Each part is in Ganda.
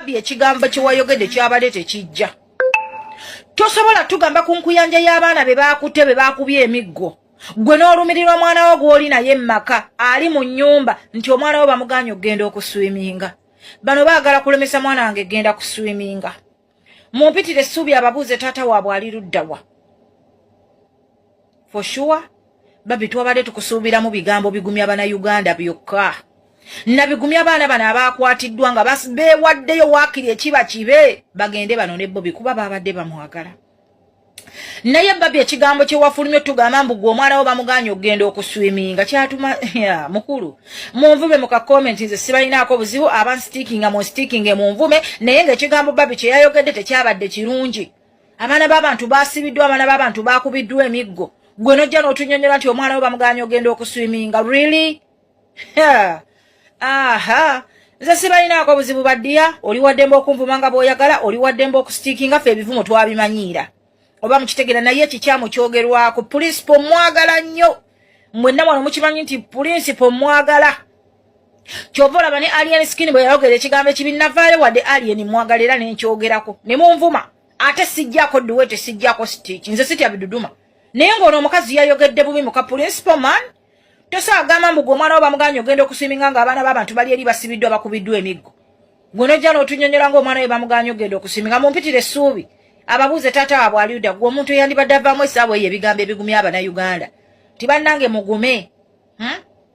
Babbi ekigambo kye wayogedde kyabadde tekijja. Tosobola tugamba ku nkuyanja y'abaana be bakutte be bakubye emiggo. Gwe n'olumirirwa mwana wo gw'oli naye mmaka ali mu nnyumba nti omwana wo bamuganya okugenda okuswiminga. Bano baagala kulemesa mwana wange genda kuswiminga. Mumpitire essuubi ababuuze taata waabwe ali ludda wa. For sure, Babbi twabadde tukusuubiramu bigambo bigumya Bannayuganda byokka. Nabigumya abaana bano abaakwatiddwa nga beewaddeyo waakiri ekiba kibe bagende bano ne Bobi kuba baabadde bamwagala. Naye Babbi ekigambo kye wafulumye tugamba mbu gwe omwana wo bamuganya okugenda okuswiminga kyatuma mukulu. Munvume mu ka comment nze sibalinaako buzibu abansitikinga mu stikinge munvume naye ng'ekigambo Babbi kye yayogedde tekyabadde kirungi. Abaana b'abantu baasibiddwa, abaana b'abantu baakubiddwa emiggo. Gwe nojja n'otunyonyola nti omwana wo bamuganya okugenda okuswiminga. Really? Aha. Nze sibalinaako buzibu baddiya, oli waddembe okunvuma nga bw'oyagala, oli waddembe okustikinga ffe ebivumo twabimanyiira. Oba mukitegera naye ekikyamu kyogerwako principal mwagala nnyo. Mwenna wano mukimanyi nti principal mwagala. Kyova olaba ne Alien Skin bwe yayogera ekigambo ekibi navaayo wadde Alien mwagala era nenkyogerako. Ne munvuma. Ate sijjako duwete sijjako stitch. Nze sitya biduduma. Naye ng'ono omukazi yayogedde bubi muka principal man. Tosaagamba mbu gwe omwana wo bamuganya ogenda okuswiminga ng'abaana b'abantu bali eri basibiddwa bakubiddwa emiggo. Gwe nojja n'otunyonyola ng'omwana we bamuganya ogenda okuswiminga. Mumpitire essuubi. Ababuuze taata waabwe ali ludda gwe omuntu eyandibadde avaamu essaawa eyo ebigambo ebigumya Abannayuganda. Tibannange mugume.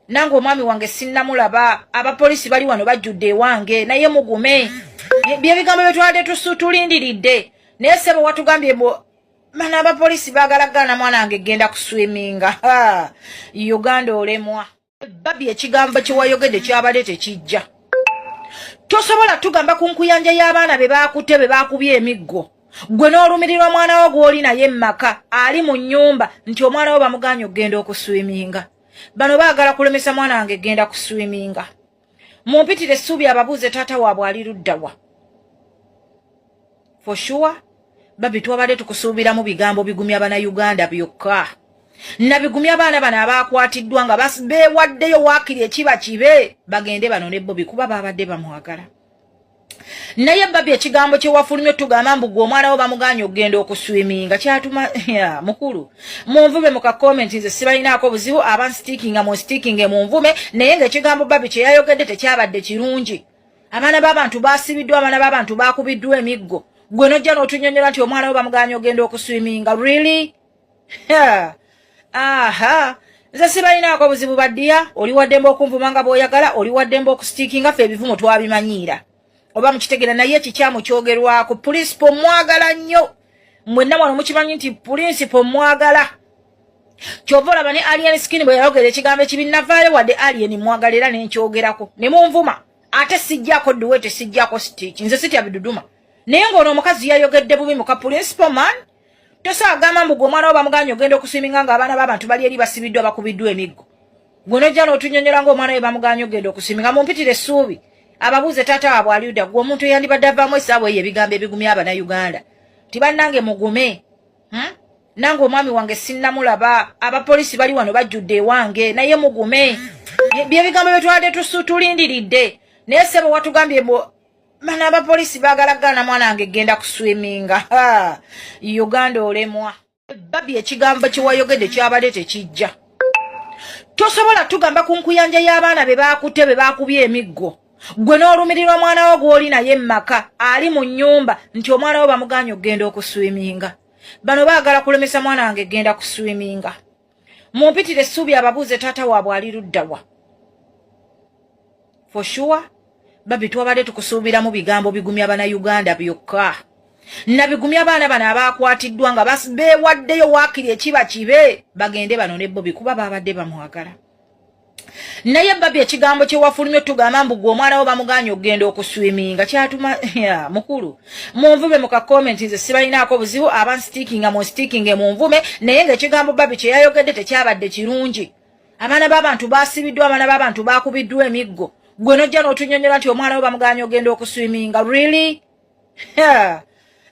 Nange omwami wange sinnamulaba. Abapoliisi bali wano bajjudde ewange naye mugume. By'ebigambo bye twaladde tulindiridde. Naye ssebo watugambye bano abapoliisi baagalagana mwana wange genda kuswiminga. Uganda olemwa. Babbi ekigambo kye wayogedde kyabadde tekijja. Tosobola tugamba ku nkuyanja y'abaana be bakutte be bakubye emiggo. Gwe n'olumirirwa mwana wo gw'oli naye mmaka ali mu nnyumba nti omwana wo bamuganya okugenda okuswiminga. Bano baagala kulemesa mwana wange genda kuswiminga. Mumpitire essuubi ababuuze taata waabwe ali ludda wa. For sure, Babbi twabadde tukusuubiramu bigambo bigumya Bannayuganda byokka. Nabigumya abaana bano abaakwatiddwa nga beewaddeyo waakiri ekiba kibe bagende bano ne Bobi kuba baabadde bamwagala. Naye Babbi ekigambo kye wafulumye tugamba mbu gwe omwana wo bamuganya okugenda okuswiminga kyatuma mukulu. Munvume mu ka comment nze sibalinaako buzibu abansitikinga mu stikinge munvume naye ng'ekigambo Babbi kye yayogedde tekyabadde kirungi. Abaana b'abantu baasibiddwa, abaana b'abantu baakubiddwa emiggo. Gwe nojja n'otunyonyola nti omwana wo bamuganya ogenda okuswiminga. Really? Aha. Nze sibalinaako buzibu baddiya, oli waddembe okunvuma nga bw'oyagala, oli waddembe okustikinga ffe ebivumo twabimanyiira. Oba mukitegera naye ekikyamu kyogerwako principal mwagala nnyo. Mwenna wano mukimanyi nti principal mwagala. Kyova olaba ne Alien Skin bwe yayogera ekigambo ekibi navaayo wadde Alien mwagala era nenkyogerako. Ne munvuma. Ate sijjako duwete sijjako stitch. Nze sitya biduduma. Naye ng'ono omukazi yayogedde bubi muka principal man. Tosaagamba mbu gwe omwana wo bamuganya ogenda okuswiminga ng'abaana b'abantu bali eri basibiddwa bakubiddwa emiggo. Gwe nojja n'otunyonyola ng'omwana we bamuganya ogenda okuswiminga. Mumpitire essuubi. Ababuuze taata waabwe ali ludda gwe omuntu eyandibadde avaamu essaawa eyo ebigambo ebigumya Abannayuganda. Tibannange mugume. Nange omwami wange sinnamulaba. Abapoliisi bali wano bajjudde ewange naye mugume. By'ebigambo bye twaladde tulindiridde. Naye ssebo watugambye bano abapoliisi baagalagana mwana wange genda kuswiminga. Uganda olemwa. Babbi ekigambo kye wayogedde kyabadde tekijja. Tosobola tugamba ku nkuyanja y'abaana be bakutte be bakubye emiggo. Gwe n'olumirirwa mwana wo gw'oli naye mmaka ali mu nnyumba nti omwana wo bamuganya okugenda okuswiminga. Bano baagala kulemesa mwana wange genda kuswiminga. Mumpitire essuubi ababuuze taata waabwe ali ludda wa. For sure, Babbi twabadde tukusuubiramu bigambo bigumya Bannayuganda byokka. Nabigumya abaana bano abaakwatiddwa nga beewaddeyo waakiri ekiba kibe bagende bano ne Bobi kuba baabadde bamwagala. Naye Babbi ekigambo kye wafulumye tugamba mbu gwe omwana wo bamuganya okugenda okuswiminga kyatuma mukulu. Munvume mu ka comment nze sibalinaako buzibu abansitikinga mu stikinge munvume naye ng'ekigambo Babbi kye yayogedde tekyabadde kirungi. Abaana b'abantu baasibiddwa, abaana b'abantu baakubiddwa emiggo. Gwe nojja n'otunyonyola nti omwana wo bamuganya ogenda okuswiminga. Really?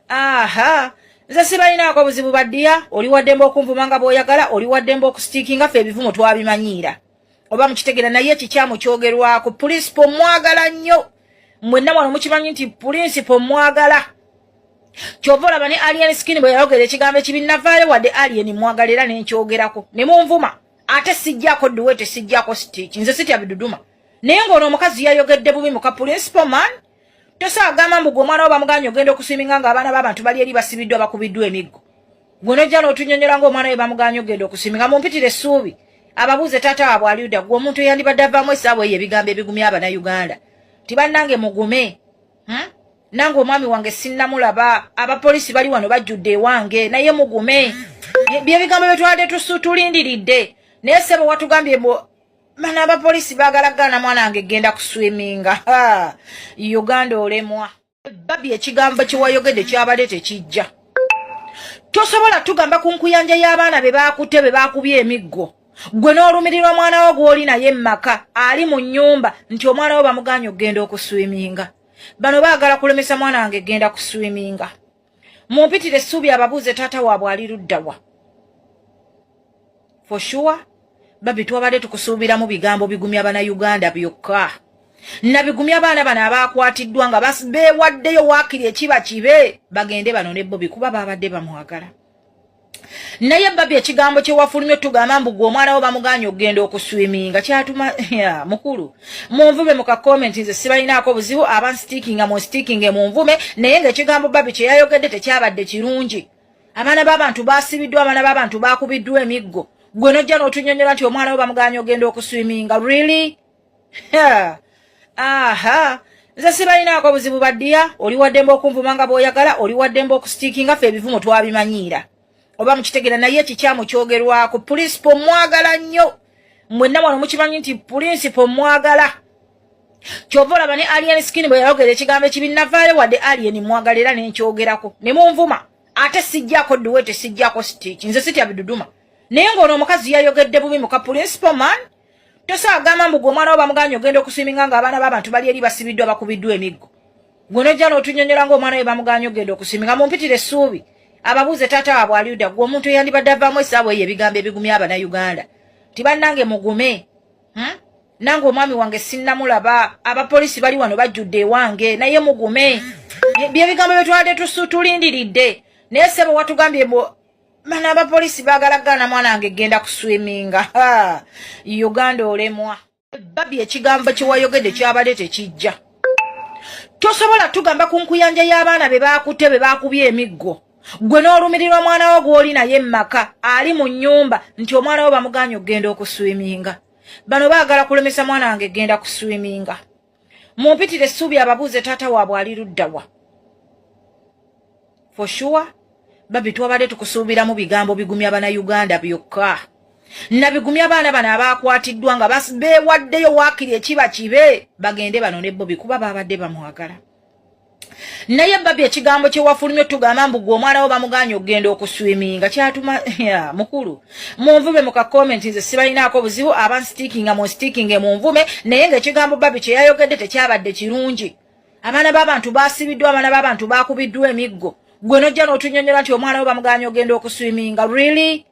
Aha. Nze sibalinaako buzibu baddiya, oli waddembe okunvuma nga bw'oyagala, oli waddembe okustikinga ffe ebivumo twabimanyiira. Oba mukitegera naye ekikyamu kyogerwako principal mwagala nnyo. mwenna wano mukimanyi nti principal mwagala kyovola bani alien skin bwe yayogera ekigambo ekibinavaayo wadde alien mwagalira nenkyogerako ne munvuma ate sijjako duwete sijjako stitch nze sitya biduduma naye ng'ono omukazi yayogedde bubi muka principal man tosaagamba mbu gwe omwana wo bamuganye ogenda okusiminga ng'abaana b'abantu bali eri basibiddwa bakubiddwa emiggo gwe nojja n'otunyonyola ng'omwana we bamuganye ogenda okusiminga mumpitire essuubi ababuuze taata waabwe aliuda gwe omuntu eyandibadde avaamu essaawa eyo ebigambo ebigumya abannayuganda tibannange mugume nange omwami wange sinnamulaba abapoliisi bali wano bajjudde ewange naye mugume byebigambo byetwabadde tulindiridde naye ssebo watugambye mana abapoliisi baagalagana mwana wange genda kuswiminga uganda olemwa babi ekigambo kyewayogedde kyabadde tekijja tosobola tugamba ku nkuyanja y'abaana be baakutte be baakubye emiggo gwe n'olumirirwa mwana wo gw'oli naye mmaka ali mu nnyumba nti omwana wo bamuganye okgenda okuswiminga bano baagala kulemesa mwana wange genda kuswiminga mumpitire essuubi ababuuze taata waabwe ali luddawa for sure babi twabadde tukusuubiramu bigambo bigumya bannayuganda byokka nabigumya abaana bano abaakwatiddwa nga beewaddeyo waakiri ekiba kibe bagende bano ne Bobi kuba baabadde bamwagala naye babi ekigambo kyewafulumye tugamba mbu gwe omwana wo bamuganye okgenda okuswiminga kyatuma mukulu munvume mu kakomenti nze sibalinaako buzibu abansitikinga munstikinge munvume naye ng'ekigambo babi kyeyayogedde tekyabadde kirungi abaana b'abantu baasibiddwa abaana b'abantu baakubiddwa emiggo gwe nojja n'otunyonyola nti omwana wo bamuganye ogenda okuswiminga really nze sibalinaako buzibu baddiya oli waddembe okunvuma nga bw'oyagala oli waddembe okustikinga ffe ebivumo twabimanyiira oba mukitegera naye ekikyamu kyogerwako principal mwagala nnyo mwenna wano mukimanyi nti principal mwagala kyovola bani alien skin bwe yayogera ekigambo ekibinavaayo wadde alien mwagalira nenkyogerako ne munvuma ate sijjako duwete sijjako stitch nze sitya biduduma naye ng'ono omukazi yayogedde bubi muka principal man tosaagamba mbu gwe omwana wo bamuganye ogenda okusiminga ng'abaana b'abantu bali eri basibiddwa bakubiddwa emiggo gwe nojja n'otunyonyola ng'omwana we bamuganye ogenda okusiminga mumpitire essuubi ababuuze taata waabwe aliuda gwe omuntu eyandibadde avaamu essaawa eyo ebigambo ebigumya abannayuganda tibannange mugume nange omwami wange sinnamulaba abapoliisi bali wano bajjudde ewange naye mugume byebigambo byetwabadde tulindiridde naye ssebo watugambye mana abapoliisi baagalagana mwana wange genda kuswiminga uganda olemwa babi ekigambo kyewayogedde kyabadde tekijja tosobola tugamba ku nkuyanja y'abaana be baakutte be baakubye emiggo gwe n'olumirirwa mwana wo gw'oli naye mmaka ali mu nnyumba nti omwana wo bamuganye okgenda okuswiminga bano baagala kulemesa mwana wange genda kuswiminga mumpitire essuubi ababuuze taata waabwe ali luddawa for sure babi twabadde tukusuubiramu bigambo bigumya bannayuganda byokka nabigumya abaana bano abaakwatiddwa nga beewaddeyo waakiri ekiba kibe bagende bano ne Bobi kuba baabadde bamwagala naye babi ekigambo kyewafulumye tugamba mbu gwe omwana wo bamuganye okgenda okuswiminga kyatuma mukulu munvume mu kakomenti nze sibalinaako buzibu abansitikinga munstikinge munvume naye ng'ekigambo babi kyeyayogedde tekyabadde kirungi abaana b'abantu baasibiddwa abaana b'abantu baakubiddwa emiggo gwe nojja n'otunyonyola nti omwana wo bamuganye ogenda okuswiminga really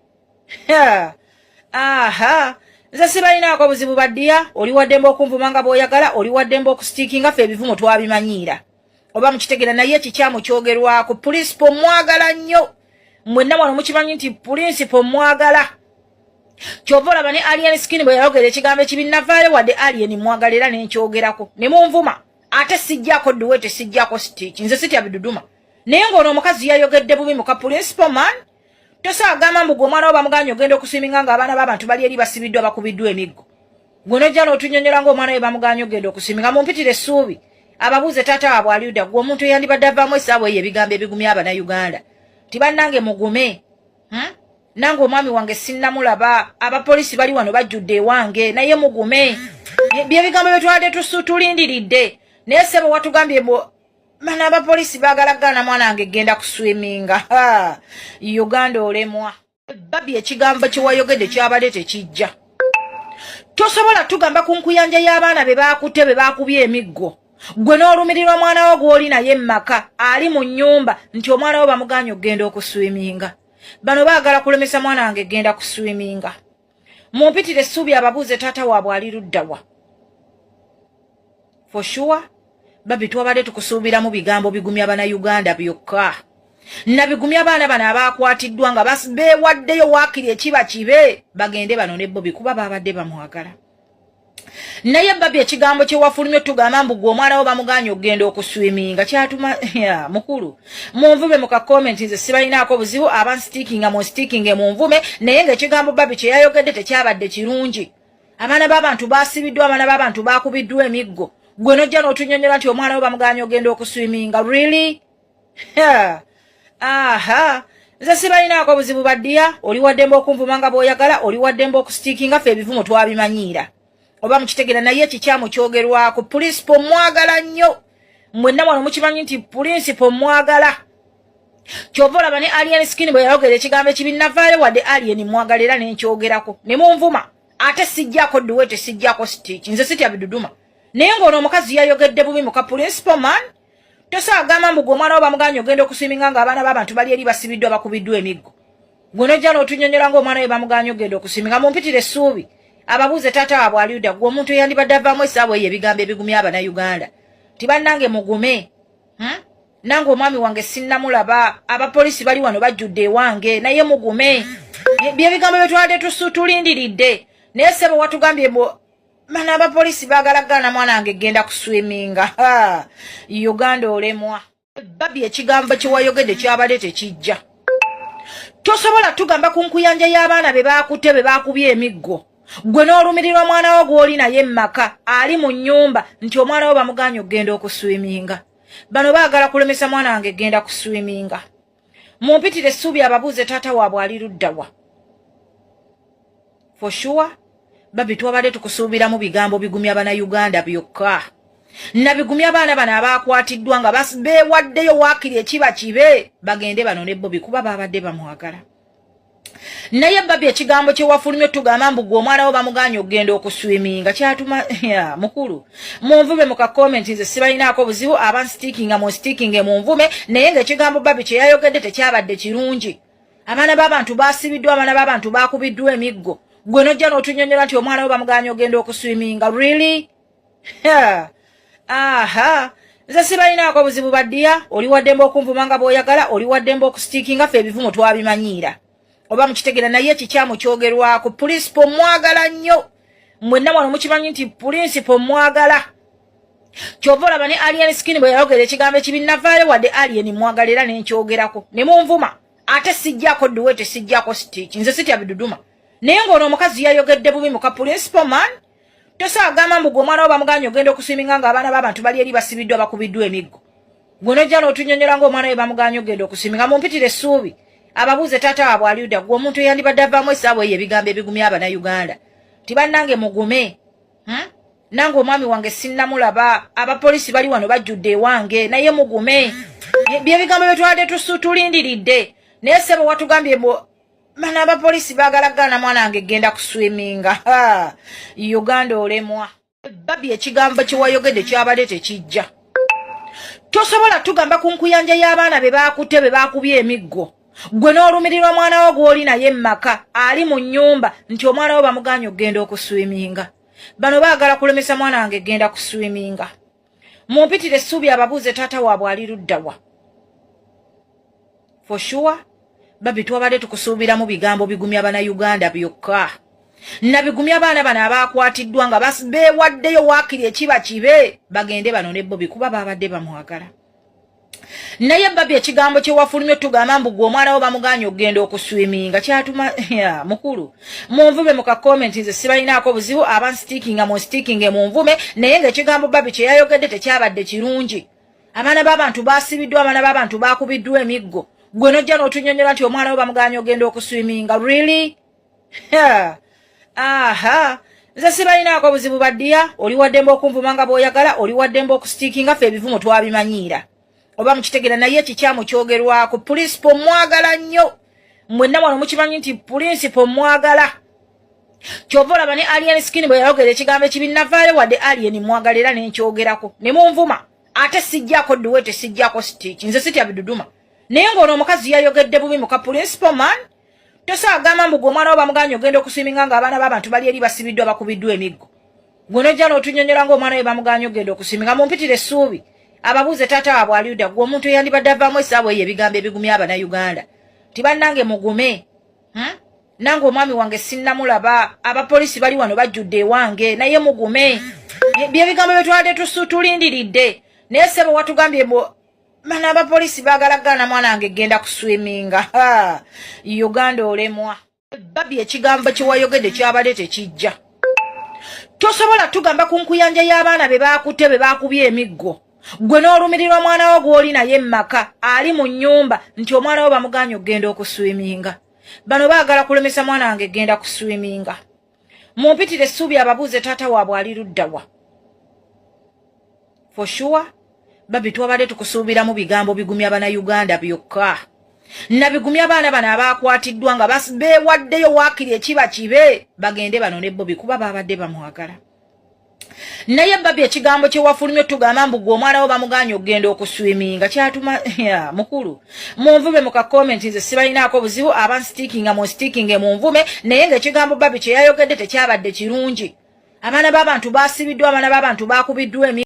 nze sibalinaako buzibu baddiya oli waddembe okunvuma nga bw'oyagala oli waddembe okustikinga ffe ebivumo twabimanyiira oba mukitegera naye ekikyamu kyogerwako principal mwagala nnyo mwenna wano mukimanyi nti principal mwagala kyovola bani alien skin bwe yayogera ekigambo ekibinavaayo wadde alien mwagalira nenkyogerako ne munvuma ate sijjako duwete sijjako stitch nze sitya biduduma naye ng'ono omukazi yayogedde bubi muka principal man tosaagamba mbu gwe omwana wo bamuganye ogenda okusiminga ng'abaana b'abantu bali eri basibiddwa bakubiddwa emiggo gwe nojja n'otunyonyola ng'omwana we bamuganye ogenda okusiminga mumpitire essuubi ababuuze taata waabwe aliuda gwe omuntu eyandibadde avaamu essaawa eyo ebigambo ebigumya abannayuganda tibannange mugume nange omwami wange sinnamulaba abapoliisi bali wano bajjudde ewange naye mugume byebigambo byetwabadde tulindiridde naye ssebo watugambye mana abapoliisi baagalagana mwana wange genda kuswiminga uganda olemwa babi ekigambo kyewayogedde kyabadde tekijja tosobola tugamba ku nkuyanja y'abaana be baakutte be baakubye emiggo gwe n'olumirirwa mwana wo gw'oli naye mmaka ali mu nnyumba nti omwana wo bamuganye okgenda okuswiminga bano baagala kulemesa mwana wange genda kuswiminga mumpitire essuubi ababuuze taata waabwe ali luddawa for sure babi twabadde tukusuubira mu bigambo bigumya bana Uganda byokka na bigumya abaana bano abakwatiddwa nga beewaddeyo waakiri ekiba kibe bagende bano ne Bobi kuba babadde bamwagala. Naye babi ekigambo kye wafulumye tugamba mbu gwe omwana wo bamuganya okugenda okuswiminga kyatuma mukulu munvume mu ka comment nze sibalinaako buzibu abansitikinga mu stikinge munvume naye ng'ekigambo babi kye yayogedde tekyabadde kirungi. Abaana b'abantu baasibiddwa, abaana b'abantu bakubiddwa emiggo, gwe nojja n'otunyonyola nti omwana wo bamuganya ogenda okuswiminga. Really? Aha, nze sibalinaako buzibu baddiya, oli waddembe okunvuma nga bw'oyagala, oli waddembe okustikinga ffe ebivumo twabimanyiira. Oba mukitegera naye ekikyamu kyogerwako pulinsipo mwagala nnyo. Mwenna wano mukimanyi nti pulinsipo mwagala. Kyova olaba ne Alien Skin bwe yayogera ekigambo ekibi navaayo wadde Alien mwagala era nenkyogerako. Ne munvuma. Ate sijjako duwete sijjako Stitch. Nze sitya biduduma. Naye ng'ono omukazi yayogedde bubi mu ka pulinsipo man. Tosaagamba mbu gwe omwana wo bamuganya ogenda okuswiminga ng'abaana b'abantu bali eri basibiddwa bakubiddwa emiggo. Gwe nojja n'otunyonyola ng'omwana we bamuganya ogenda okuswiminga. Mumpitire essuubi. Ababuuze taata waabwe aliuda gwe omuntu eyandibadde avaamu essaawa eyo ebigambo ebigumya abana Uganda. Tibannange mugume. Nange omwami wange sinnamulaba. Abapoliisi bali wano bajjudde ewange naye mugume. Bye bigambo bye twadde tulindiridde. Naye ssebo watugambye bano abapoliisi baagalagana mwana wange genda kuswiminga. Uganda olemwa. Babi ekigambo kye wayogedde kyabadde tekijja. Tosobola tugamba ku nkuyanja y'abaana be baakutte be baakubye emiggo. Gwe n'olumirirwa mwana wo gw'oli naye mmaka ali mu nnyumba nti omwana wo bamuganya okugenda okuswiminga. Bano baagala kulemesa mwana wange genda kuswiminga. Mumpitire essuubi ababuuze taata waabwe ali ludda wa. For sure, babi twabadde tukusuubira mu bigambo bigumya bana Uganda byokka. Na bigumya abaana bano abakwatiddwa nga beewaddeyo waakiri ekiba kibe bagende bano ne Bobi kuba babadde bamwagala. Naye babi ekigambo kye wafulumye tugamba mbu gwe omwana wo bamuganya okugenda okuswiminga kyatuma mukulu munvume mu ka comment nze sibalinaako buzibu abansitikinga mu stikinge munvume naye ng'ekigambo babi kye yayogedde tekyabadde kirungi. Abaana b'abantu baasibiddwa, abaana b'abantu bakubiddwa emiggo, gwe nojja n'otunyonyola nti omwana wo bamuganya ogenda okuswiminga. Really? Aha, nze sibalinaako buzibu baddiya, oli waddembe okunvuma nga bw'oyagala, oli waddembe okustikinga ffe ebivumo twabimanyiira. Oba mukitegera naye ekikyamu kyogerwako pulinsipo mwagala nnyo. Mwenna wano mukimanyi nti pulinsipo mwagala. Kyova olaba ne Alien Skin bwe yayogera ekigambo ekibi navaayo wadde Alien mwagala era nenkyogerako. Ne munvuma. Ate sijjako duwete sijjako Stitch. Nze sitya biduduma. Naye ng'ono omukazi yayogedde bubi mu ka pulinsipo man. Tosaagamba mbu gwe omwana wo bamuganya ogenda okuswiminga ng'abaana b'abantu bali eri basibiddwa bakubiddwa emiggo. Gwe nojja n'otunyonyola ng'omwana we bamuganya ogenda okuswiminga. Mumpitire essuubi. Ababuuze taata waabwe aliuda gwe omuntu eyandibadde avaamu essaawa eyo ebigambo ebigumya abana Uganda. Tibannange mugume. Nange omwami wange sinnamulaba. Abapoliisi bali wano bajjudde ewange naye mugume. Bye bigambo bye twadde tulindiridde. Naye ssebo watugambye bano abapoliisi baagalagana mwana wange genda kuswiminga. Uganda olemwa. Babi ekigambo kye wayogedde kyabadde tekijja. Tosobola tugamba ku nkuyanja y'abaana be baakutte be baakubye emiggo. Gwe n'olumirirwa mwana wo gw'oli naye mmaka ali mu nnyumba nti omwana wo bamuganya okugenda okuswiminga. Bano baagala kulemesa mwana wange genda kuswiminga. Mumpitire essuubi ababuuze taata waabwe ali ludda wa. For sure, babi twabadde tukusuubira mu bigambo bigumya bana Uganda byokka. Na bigumya abaana bano abakwatiddwa nga beewaddeyo waakiri ekiba kibe bagende bano ne Bobi kuba babadde bamwagala. Naye babi ekigambo kye wafulumye tugamba mbu gwe omwana wo bamuganya okugenda okuswiminga kyatuma mukulu munvume mu ka comment nze sibalinaako buzibu abansitikinga mu stikinge munvume naye ng'ekigambo babi kye yayogedde tekyabadde kirungi. Abaana b'abantu baasibiddwa, abaana b'abantu bakubiddwa emiggo, gwe nojja n'otunyonyola nti omwana wo bamuganya ogenda okuswiminga. Really? Aha, nze sibalinaako buzibu baddiya, oli waddembe okunvuma nga bw'oyagala, oli waddembe okustikinga ffe ebivumo twabimanyiira. Oba mukitegera naye ekikyamu kyogerwako pulinsipo mwagala nnyo. Mwenna wano mukimanyi nti pulinsipo mwagala. Kyova olaba ne Alien Skin bwe yayogera ekigambo ekibi navaayo wadde Alien mwagala era nenkyogerako. Ne munvuma. Ate sijjako duwete sijjako Stitch. Nze sitya biduduma. Naye ng'ono omukazi yayogedde bubi mu ka pulinsipo man. Tosaagamba mbu gwe omwana wo bamuganya ogenda okuswiminga ng'abaana b'abantu bali eri basibiddwa bakubiddwa emiggo. Gwe nojja n'otunyonyola ng'omwana we bamuganya ogenda okuswiminga. Mumpitire essuubi. ababuuze taata waabwe aliuda gwe omuntu eyandibadde avaamu essaawa eyo ebigambo ebigumya abannayuganda tibannange mugume nange omwami wange sinnamulaba abapoliisi bali wano bajjudde ewange naye mugume byebigambo byetwabadde tulindiridde naye ssebo watugambye bano abapoliisi baagalagana mwana wange genda kuswiminga uganda olemwa babi ekigambo kyewayogedde kyabadde tekijja tosobola tugamba ku nkuyanja y'abaana be baakutte be baakubye emiggo gwe n'olumirirwa mwana wo gw'oli naye mmaka ali mu nnyumba nti omwana wo bamuganye okgenda okuswiminga bano baagala kulemesa mwana wange genda kuswiminga mumpitire essuubi ababuuze taata waabwe ali luddawa for sure babi twabadde tukusuubiramu bigambo bigumya abannayuganda byokka nabigumya abaana bano abaakwatiddwa nga beewaddeyo waakiri ekiba kibe bagende bano ne Bobi kuba baabadde bamwagala naye babi ekigambo kyewafulumye tugamba mbu gwe omwana wo bamuganye okgenda okuswiminga kyatuma mukulu munvume mu kakomenti nze sibalinaako buzibu abansitikinga munstikinge munvume naye ng'ekigambo babi kyeyayogedde tekyabadde kirungi abaana b'abantu baasibiddwa abaana b'abantu baakubiddwa